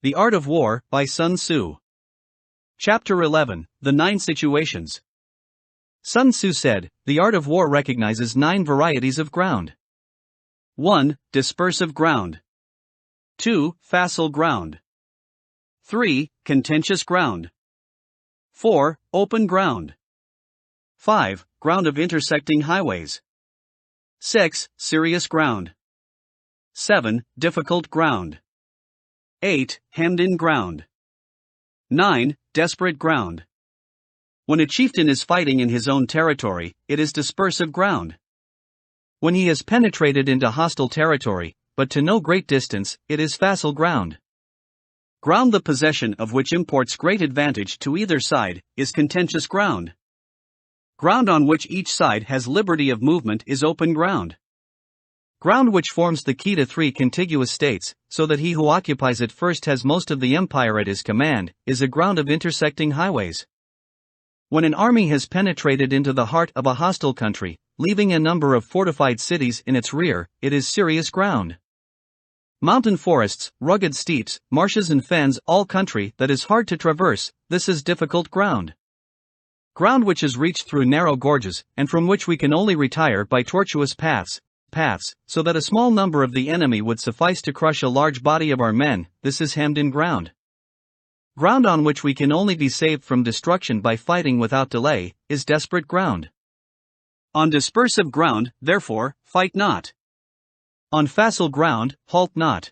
The Art of War, by Sun Tzu. Chapter 11, The 9 Situations. Sun Tzu said, the art of war recognizes 9 varieties of ground. 1. Dispersive ground. 2. Facile ground. 3. Contentious ground. 4. Open ground. 5. Ground of intersecting highways. 6. Serious ground. 7. Difficult ground. 8. Hemmed-in ground. 9. Desperate ground. When a chieftain is fighting in his own territory, it is dispersive ground. When he has penetrated into hostile territory, but to no great distance, it is facile ground. Ground the possession of which imports great advantage to either side, is contentious ground. Ground on which each side has liberty of movement is open ground. Ground which forms the key to 3 contiguous states, so that he who occupies it first has most of the empire at his command, is a ground of intersecting highways. When an army has penetrated into the heart of a hostile country, leaving a number of fortified cities in its rear, it is serious ground. Mountain forests, rugged steeps, marshes and fens, all country that is hard to traverse, this is difficult ground. Ground which is reached through narrow gorges, and from which we can only retire by tortuous paths, so that a small number of the enemy would suffice to crush a large body of our men, this is hemmed-in ground. Ground on which we can only be saved from destruction by fighting without delay, is desperate ground. On dispersive ground, therefore, fight not. On facile ground, halt not.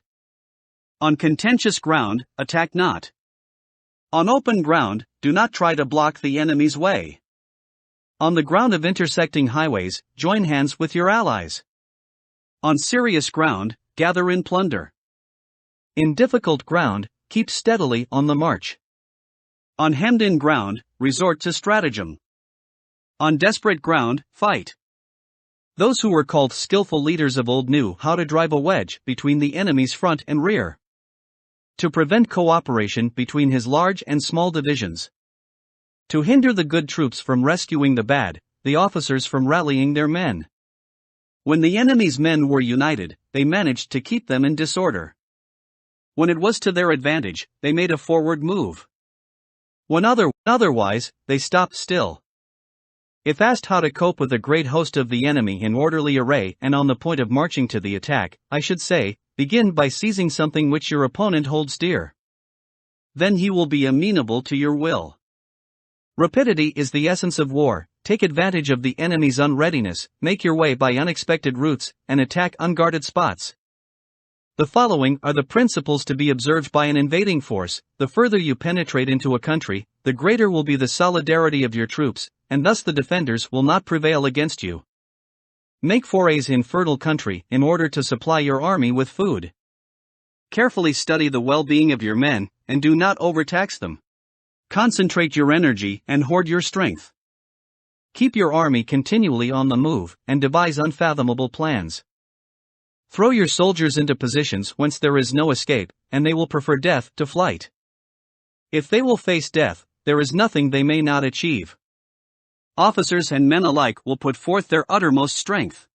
On contentious ground, attack not. On open ground, do not try to block the enemy's way. On the ground of intersecting highways, join hands with your allies. On serious ground, gather in plunder. In difficult ground, keep steadily on the march. On hemmed-in ground, resort to stratagem. On desperate ground, fight. Those who were called skillful leaders of old knew how to drive a wedge between the enemy's front and rear, to prevent cooperation between his large and small divisions, to hinder the good troops from rescuing the bad, the officers from rallying their men. When the enemy's men were united, they managed to keep them in disorder. When it was to their advantage, they made a forward move. When otherwise, they stopped still. If asked how to cope with a great host of the enemy in orderly array and on the point of marching to the attack, I should say, begin by seizing something which your opponent holds dear. Then he will be amenable to your will. Rapidity is the essence of war. Take advantage of the enemy's unreadiness, make your way by unexpected routes, and attack unguarded spots. The following are the principles to be observed by an invading force. The further you penetrate into a country, the greater will be the solidarity of your troops, and thus the defenders will not prevail against you. Make forays in fertile country in order to supply your army with food. Carefully study the well-being of your men, and do not overtax them. Concentrate your energy and hoard your strength. Keep your army continually on the move, and devise unfathomable plans. Throw your soldiers into positions whence there is no escape, and they will prefer death to flight. If they will face death, there is nothing they may not achieve. Officers and men alike will put forth their uttermost strength.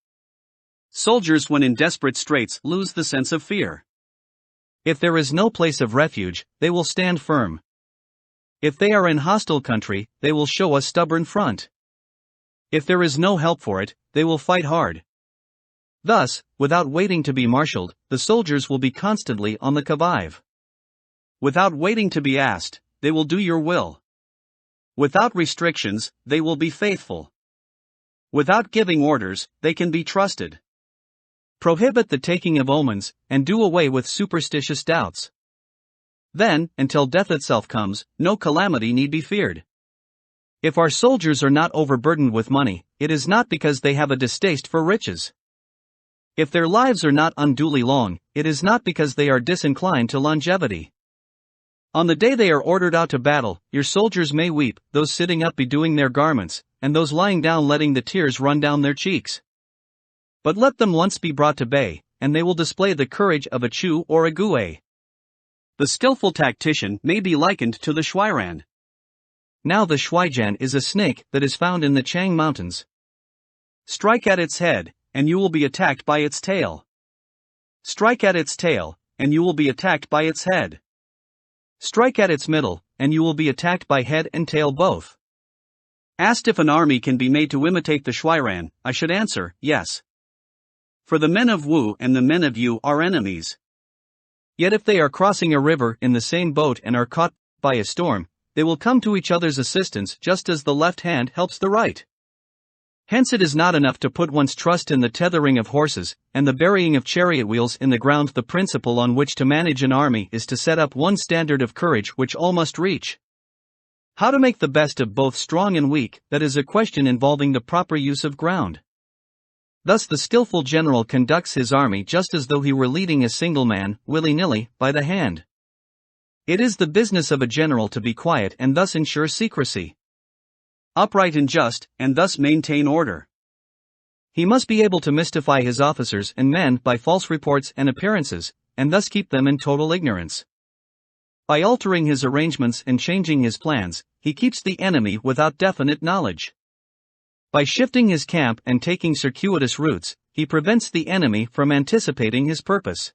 Soldiers, when in desperate straits, lose the sense of fear. If there is no place of refuge, they will stand firm. If they are in hostile country, they will show a stubborn front. If there is no help for it, they will fight hard. Thus, without waiting to be marshaled, the soldiers will be constantly on the qui-vive. Without waiting to be asked, they will do your will. Without restrictions, they will be faithful. Without giving orders, they can be trusted. Prohibit the taking of omens, and do away with superstitious doubts. Then, until death itself comes, no calamity need be feared. If our soldiers are not overburdened with money, it is not because they have a distaste for riches. If their lives are not unduly long, it is not because they are disinclined to longevity. On the day they are ordered out to battle, your soldiers may weep, those sitting up bedewing their garments, and those lying down letting the tears run down their cheeks. But let them once be brought to bay, and they will display the courage of a Chu or a Gue. The skillful tactician may be likened to the Shuiran. Now the Shuijan is a snake that is found in the Chang Mountains. Strike at its head, and you will be attacked by its tail. Strike at its tail, and you will be attacked by its head. Strike at its middle, and you will be attacked by head and tail both. Asked if an army can be made to imitate the Shuiran, I should answer, yes. For the men of Wu and the men of Yu are enemies. Yet if they are crossing a river in the same boat and are caught by a storm, they will come to each other's assistance just as the left hand helps the right. Hence it is not enough to put one's trust in the tethering of horses, and the burying of chariot wheels in the ground. The principle on which to manage an army is to set up one standard of courage which all must reach. How to make the best of both strong and weak, that is a question involving the proper use of ground. Thus the skillful general conducts his army just as though he were leading a single man, willy-nilly, by the hand. It is the business of a general to be quiet and thus ensure secrecy. Upright and just, and thus maintain order. He must be able to mystify his officers and men by false reports and appearances, and thus keep them in total ignorance. By altering his arrangements and changing his plans, he keeps the enemy without definite knowledge. By shifting his camp and taking circuitous routes, he prevents the enemy from anticipating his purpose.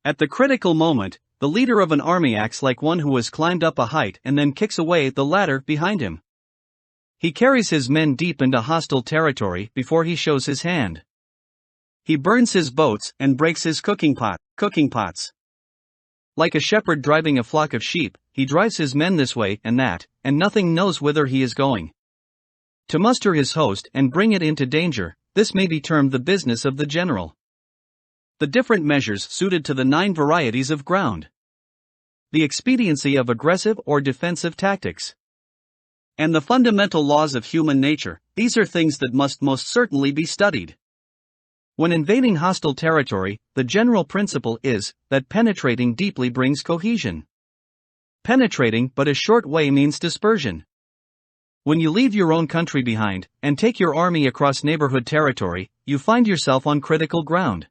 At the critical moment, the leader of an army acts like one who has climbed up a height and then kicks away the ladder behind him. He carries his men deep into hostile territory before he shows his hand. He burns his boats and breaks his cooking pots. Like a shepherd driving a flock of sheep, he drives his men this way and that, and nothing knows whither he is going. To muster his host and bring it into danger, this may be termed the business of the general. The different measures suited to the 9 varieties of ground. The expediency of aggressive or defensive tactics. And the fundamental laws of human nature, these are things that must most certainly be studied. When invading hostile territory, the general principle is that penetrating deeply brings cohesion. Penetrating but a short way means dispersion. When you leave your own country behind, and take your army across neighborhood territory, you find yourself on critical ground.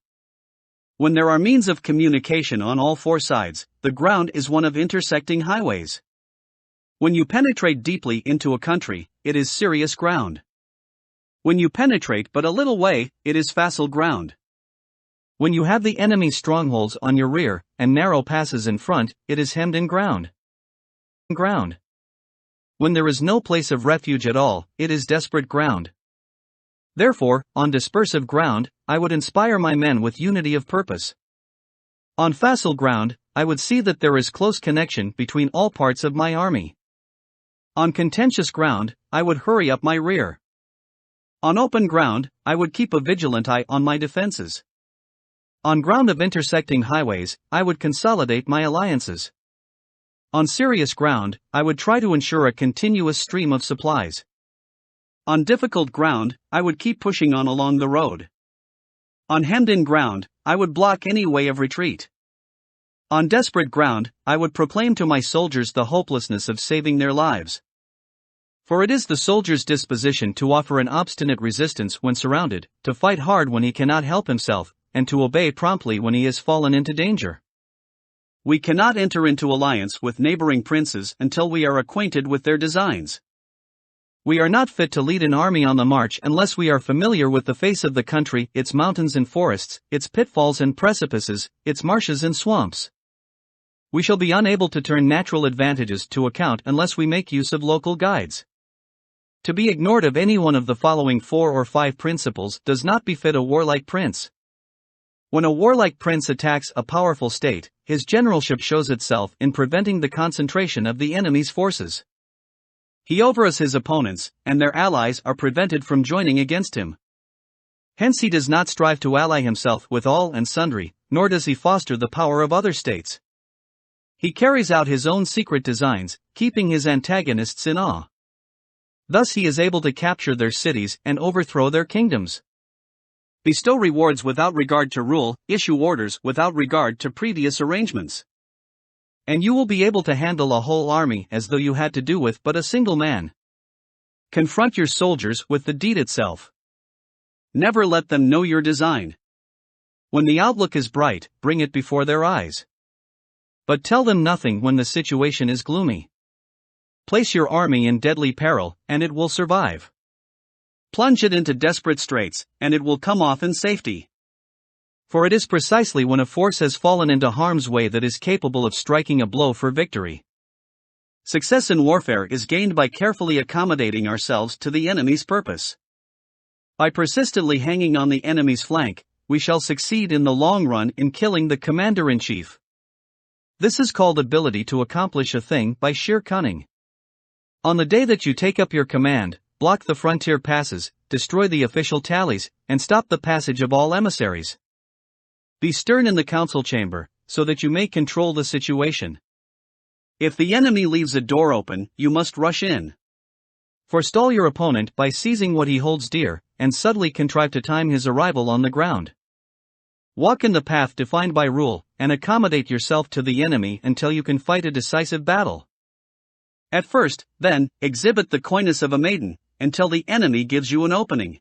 When there are means of communication on all 4 sides, the ground is one of intersecting highways. When you penetrate deeply into a country, it is serious ground. When you penetrate but a little way, it is facile ground. When you have the enemy's strongholds on your rear, and narrow passes in front, it is hemmed-in ground. When there is no place of refuge at all, it is desperate ground. Therefore, on dispersive ground, I would inspire my men with unity of purpose. On facile ground, I would see that there is close connection between all parts of my army. On contentious ground, I would hurry up my rear. On open ground, I would keep a vigilant eye on my defenses. On ground of intersecting highways, I would consolidate my alliances. On serious ground, I would try to ensure a continuous stream of supplies. On difficult ground, I would keep pushing on along the road. On hemmed-in ground, I would block any way of retreat. On desperate ground, I would proclaim to my soldiers the hopelessness of saving their lives. For it is the soldier's disposition to offer an obstinate resistance when surrounded, to fight hard when he cannot help himself, and to obey promptly when he has fallen into danger. We cannot enter into alliance with neighboring princes until we are acquainted with their designs. We are not fit to lead an army on the march unless we are familiar with the face of the country, its mountains and forests, its pitfalls and precipices, its marshes and swamps. We shall be unable to turn natural advantages to account unless we make use of local guides. To be ignored of any one of the following 4 or 5 principles does not befit a warlike prince. When a warlike prince attacks a powerful state, his generalship shows itself in preventing the concentration of the enemy's forces. He overawes his opponents, and their allies are prevented from joining against him. Hence he does not strive to ally himself with all and sundry, nor does he foster the power of other states. He carries out his own secret designs, keeping his antagonists in awe. Thus he is able to capture their cities and overthrow their kingdoms. Bestow rewards without regard to rule, issue orders without regard to previous arrangements. And you will be able to handle a whole army as though you had to do with but a single man. Confront your soldiers with the deed itself. Never let them know your design. When the outlook is bright, bring it before their eyes. But tell them nothing when the situation is gloomy. Place your army in deadly peril, and it will survive. Plunge it into desperate straits, and it will come off in safety. For it is precisely when a force has fallen into harm's way that is capable of striking a blow for victory. Success in warfare is gained by carefully accommodating ourselves to the enemy's purpose. By persistently hanging on the enemy's flank, we shall succeed in the long run in killing the commander-in-chief. This is called ability to accomplish a thing by sheer cunning. On the day that you take up your command, block the frontier passes, destroy the official tallies, and stop the passage of all emissaries. Be stern in the council chamber, so that you may control the situation. If the enemy leaves a door open, you must rush in. Forestall your opponent by seizing what he holds dear, and subtly contrive to time his arrival on the ground. Walk in the path defined by rule, and accommodate yourself to the enemy until you can fight a decisive battle. At first, then, exhibit the coyness of a maiden, until the enemy gives you an opening.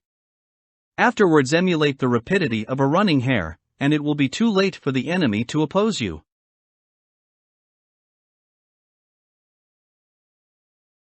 Afterwards emulate the rapidity of a running hare, and it will be too late for the enemy to oppose you.